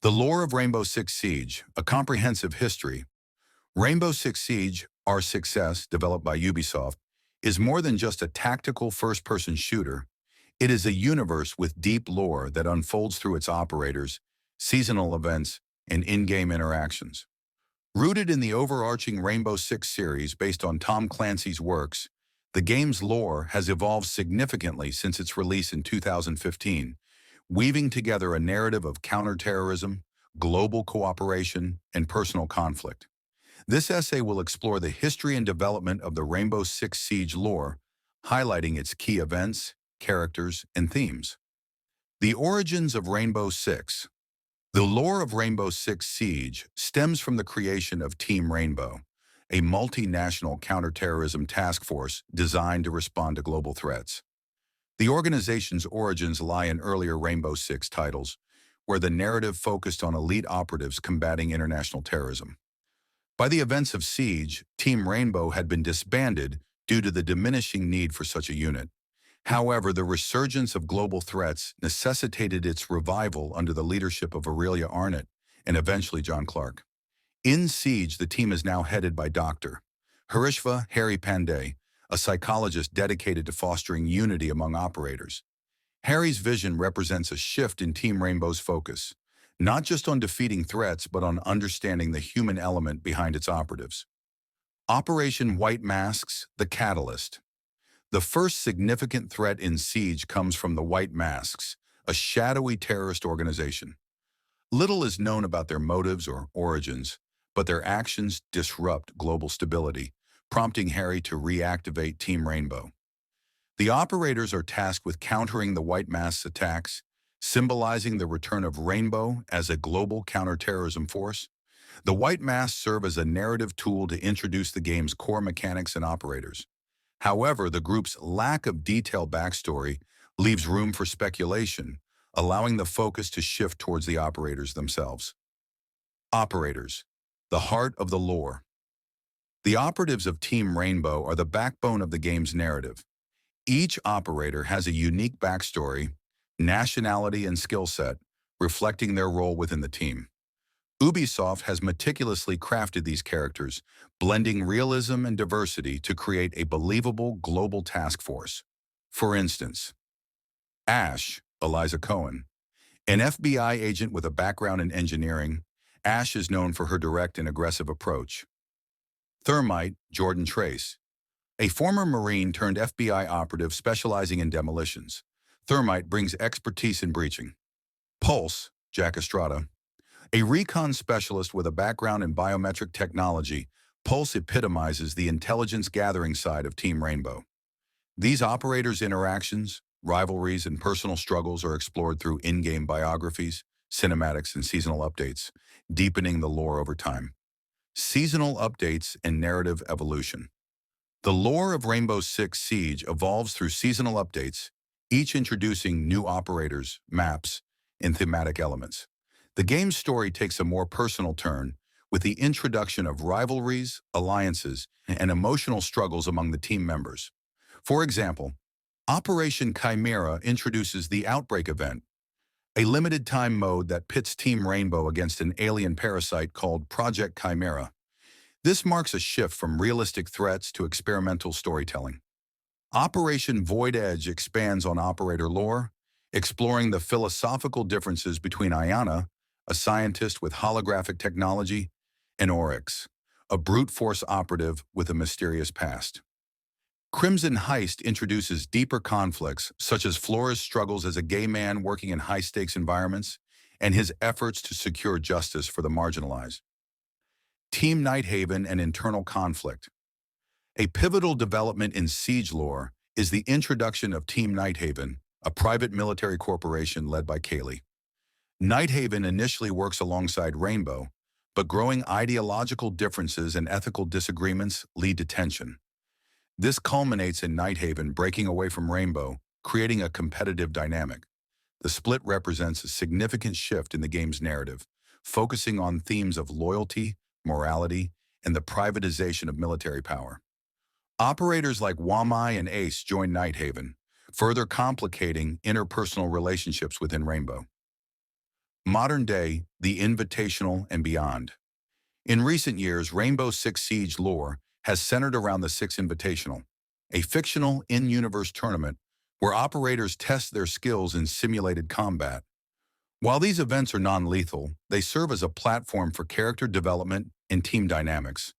The lore of Rainbow Six Siege, a comprehensive history. Rainbow Six Siege, our success, developed by Ubisoft, is more than just a tactical first-person shooter. It is a universe with deep lore that unfolds through its operators, seasonal events, and in-game interactions. Rooted in the overarching Rainbow Six series based on Tom Clancy's works, the game's lore has evolved significantly since its release in 2015, weaving together a narrative of counterterrorism, global cooperation, and personal conflict. This essay will explore the history and development of the Rainbow Six Siege lore, highlighting its key events, characters, and themes. The origins of Rainbow Six. The lore of Rainbow Six Siege stems from the creation of Team Rainbow, a multinational counterterrorism task force designed to respond to global threats. The organization's origins lie in earlier Rainbow Six titles, where the narrative focused on elite operatives combating international terrorism. By the events of Siege, Team Rainbow had been disbanded due to the diminishing need for such a unit. However, the resurgence of global threats necessitated its revival under the leadership of Aurelia Arnott and eventually John Clark. In Siege, the team is now headed by Dr. Harishva Hari Pandey, a psychologist dedicated to fostering unity among operators. Harry's vision represents a shift in Team Rainbow's focus, not just on defeating threats, but on understanding the human element behind its operatives. Operation White Masks, the catalyst. The first significant threat in Siege comes from the White Masks, a shadowy terrorist organization. Little is known about their motives or origins, but their actions disrupt global stability, prompting Harry to reactivate Team Rainbow. The operators are tasked with countering the White Masks' attacks, symbolizing the return of Rainbow as a global counterterrorism force. The White Masks serve as a narrative tool to introduce the game's core mechanics and operators. However, the group's lack of detailed backstory leaves room for speculation, allowing the focus to shift towards the operators themselves. Operators, the heart of the lore. The operatives of Team Rainbow are the backbone of the game's narrative. Each operator has a unique backstory, nationality, and skill set, reflecting their role within the team. Ubisoft has meticulously crafted these characters, blending realism and diversity to create a believable global task force. For instance, Ash, Eliza Cohen, an FBI agent with a background in engineering. Ash is known for her direct and aggressive approach. Thermite, Jordan Trace, a former Marine turned FBI operative specializing in demolitions. Thermite brings expertise in breaching. Pulse, Jack Estrada, a recon specialist with a background in biometric technology. Pulse epitomizes the intelligence gathering side of Team Rainbow. These operators' interactions, rivalries, and personal struggles are explored through in-game biographies, cinematics, and seasonal updates, deepening the lore over time. Seasonal updates and narrative evolution. The lore of Rainbow Six Siege evolves through seasonal updates, each introducing new operators, maps, and thematic elements. The game's story takes a more personal turn, with the introduction of rivalries, alliances, and emotional struggles among the team members. For example, Operation Chimera introduces the Outbreak event, a limited-time mode that pits Team Rainbow against an alien parasite called Project Chimera. This marks a shift from realistic threats to experimental storytelling. Operation Void Edge expands on operator lore, exploring the philosophical differences between Ayana, a scientist with holographic technology, and Oryx, a brute force operative with a mysterious past. Crimson Heist introduces deeper conflicts, such as Flores' struggles as a gay man working in high-stakes environments, and his efforts to secure justice for the marginalized. Team Nighthaven and internal conflict. A pivotal development in Siege lore is the introduction of Team Nighthaven, a private military corporation led by Kaylee. Nighthaven initially works alongside Rainbow, but growing ideological differences and ethical disagreements lead to tension. This culminates in Nighthaven breaking away from Rainbow, creating a competitive dynamic. The split represents a significant shift in the game's narrative, focusing on themes of loyalty, morality, and the privatization of military power. Operators like Wamai and Ace join Nighthaven, further complicating interpersonal relationships within Rainbow. Modern day, the Invitational, and beyond. In recent years, Rainbow Six Siege lore has centered around the Six Invitational, a fictional in-universe tournament where operators test their skills in simulated combat. While these events are non-lethal, they serve as a platform for character development and team dynamics.